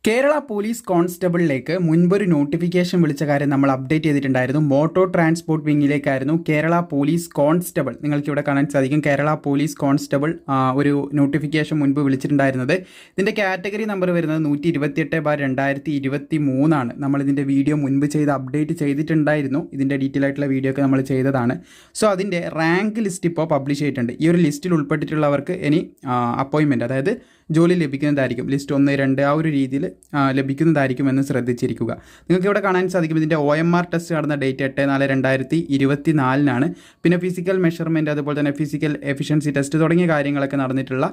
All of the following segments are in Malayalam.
കേരള പോലീസ് കോൺസ്റ്റബിളിലേക്ക് മുൻപൊരു നോട്ടിഫിക്കേഷൻ വിളിച്ച കാര്യം നമ്മൾ അപ്ഡേറ്റ് ചെയ്തിട്ടുണ്ടായിരുന്നു. മോട്ടോർ ട്രാൻസ്പോർട്ട് വിങ്ങിലേക്കായിരുന്നു കേരള പോലീസ് കോൺസ്റ്റബിൾ. നിങ്ങൾക്കിവിടെ കാണാൻ സാധിക്കും കേരള പോലീസ് കോൺസ്റ്റബിൾ ഒരു നോട്ടിഫിക്കേഷൻ മുൻപ് വിളിച്ചിട്ടുണ്ടായിരുന്നത്. ഇതിൻ്റെ കാറ്റഗറി നമ്പർ വരുന്നത് 128/2023 ആണ്. നമ്മളിതിൻ്റെ വീഡിയോ മുൻപ് അപ്ഡേറ്റ് ചെയ്തിട്ടുണ്ടായിരുന്നു. ഇതിൻ്റെ ഡീറ്റെയിൽ ആയിട്ടുള്ള വീഡിയോ ഒക്കെ നമ്മൾ ചെയ്തതാണ്. സോ അതിൻ്റെ റാങ്ക് ലിസ്റ്റ് ഇപ്പോൾ പബ്ലിഷ് ചെയ്തിട്ടുണ്ട്. ഈ ഒരു ലിസ്റ്റിൽ ഉൾപ്പെട്ടിട്ടുള്ളവർക്ക് ഇനി അപ്പോയിൻമെൻറ്റ്, അതായത് ജോലി ലഭിക്കുന്നതായിരിക്കും. ലിസ്റ്റ് 1, 2 ആ ഒരു രീതിയിൽ ലഭിക്കുന്നതായിരിക്കുമെന്ന് ശ്രദ്ധിച്ചിരിക്കുക. നിങ്ങൾക്ക് ഇവിടെ കാണാൻ സാധിക്കും ഇതിൻ്റെ OMR ടെസ്റ്റ് നടന്ന ഡേറ്റ് 8/4/2024 പിന്നെ ഫിസിക്കൽ മെഷർമെൻറ്റ്, അതുപോലെ തന്നെ ഫിസിക്കൽ എഫിഷ്യൻസി ടെസ്റ്റ് തുടങ്ങിയ കാര്യങ്ങളൊക്കെ നടന്നിട്ടുള്ള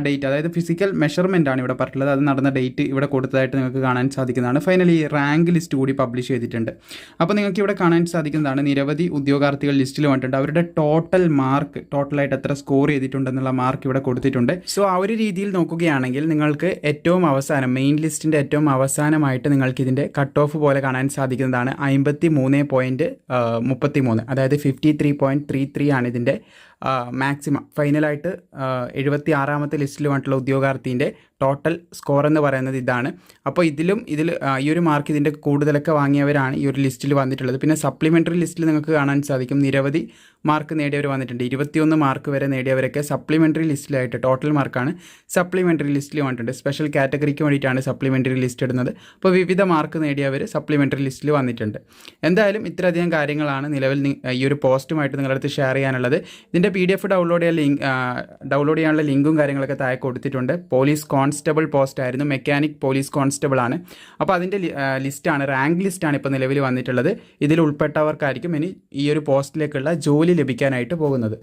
ഡേറ്റ്, അതായത് ഫിസിക്കൽ മെഷർമെൻ്റ് ആണ് ഇവിടെ പറഞ്ഞിട്ടുള്ളത്. അത് നടന്ന ഡേറ്റ് ഇവിടെ കൊടുത്തതായിട്ട് നിങ്ങൾക്ക് കാണാൻ സാധിക്കുന്നതാണ്. ഫൈനലി റാങ്ക് ലിസ്റ്റ് കൂടി പബ്ലിഷ് ചെയ്തിട്ടുണ്ട്. അപ്പോൾ നിങ്ങൾക്ക് ഇവിടെ കാണാൻ സാധിക്കുന്നതാണ് നിരവധി ഉദ്യോഗാർത്ഥികൾ ലിസ്റ്റിൽ വന്നിട്ടുണ്ട്. അവരുടെ ടോട്ടലായിട്ട് എത്ര സ്കോർ ചെയ്തിട്ടുണ്ടെന്നുള്ള മാർക്ക് ഇവിടെ കൊടുത്തിട്ടുണ്ട്. സോ ആ ഒരു രീതിയിൽ നോക്കുകയാണെങ്കിൽ നിങ്ങൾക്ക് ഏറ്റവും അവസാനം മെയിൻ ലിസ്റ്റിൻ്റെ ഏറ്റവും അവസാനമായിട്ട് നിങ്ങൾക്ക് ഇതിൻ്റെ കട്ട് ഓഫ് പോലെ കാണാൻ സാധിക്കുന്നതാണ് 53.33, അതായത് 53.33 ആണ് ഇതിൻ്റെ മാക്സിമം. ഫൈനലായിട്ട് 76ാമത്തെ ലിസ്റ്റിൽ വന്നിട്ടുള്ള ഉദ്യോഗാർത്ഥിൻ്റെ ടോട്ടൽ സ്കോർ എന്ന് പറയുന്നത് ഇതാണ്. അപ്പോൾ ഈ ഒരു മാർക്ക് ഇതിൻ്റെ കൂടുതലൊക്കെ വാങ്ങിയവരാണ് ഈ ഒരു ലിസ്റ്റിൽ വന്നിട്ടുള്ളത്. പിന്നെ സപ്ലിമെൻ്ററി ലിസ്റ്റിൽ നിങ്ങൾക്ക് കാണാൻ സാധിക്കും നിരവധി മാർക്ക് നേടിയവർ വന്നിട്ടുണ്ട്. 21 മാർക്ക് വരെ നേടിയവരൊക്കെ സപ്ലിമെൻ്ററി ലിസ്റ്റിലായിട്ട്, ടോട്ടൽ മാർക്കാണ് സപ്ലിമെൻ്ററി ലിസ്റ്റിൽ വന്നിട്ടുണ്ട്. സ്പെഷ്യൽ കാറ്റഗറിക്ക് വേണ്ടിയിട്ടാണ് സപ്ലിമെൻ്ററി ലിസ്റ്റ് ഇടുന്നത്. അപ്പോൾ വിവിധ മാർക്ക് നേടിയവർ സപ്ലിമെൻ്ററി ലിസ്റ്റിൽ വന്നിട്ടുണ്ട്. എന്തായാലും ഇത്രയധികം കാര്യങ്ങളാണ് നിലവിൽ ഈ ഒരു പോസ്റ്റുമായിട്ട് നിങ്ങളുടെ അടുത്ത് ഷെയർ ചെയ്യാനുള്ളത്. ഇതിൻ്റെ PDF ഡൗൺലോഡ് ചെയ്യാനുള്ള ലിങ്കും കാര്യങ്ങളൊക്കെ താഴെ കൊടുത്തിട്ടുണ്ട്. പോലീസ് കോൺസ്റ്റബിൾ പോസ്റ്റ് ആയിരുന്നു, മെക്കാനിക് പോലീസ് കോൺസ്റ്റബിൾ ആണ്. അപ്പോൾ അതിൻ്റെ ലിസ്റ്റാണ്, റാങ്ക് ലിസ്റ്റാണ് ഇപ്പോൾ നിലവിൽ വന്നിട്ടുള്ളത്. ഇതിൽ ഉൾപ്പെട്ടവർക്കായിരിക്കും ഇനി ഈ ഒരു പോസ്റ്റിലേക്കുള്ള ജോലി ലഭിക്കാനായിട്ട് പോകുന്നത്.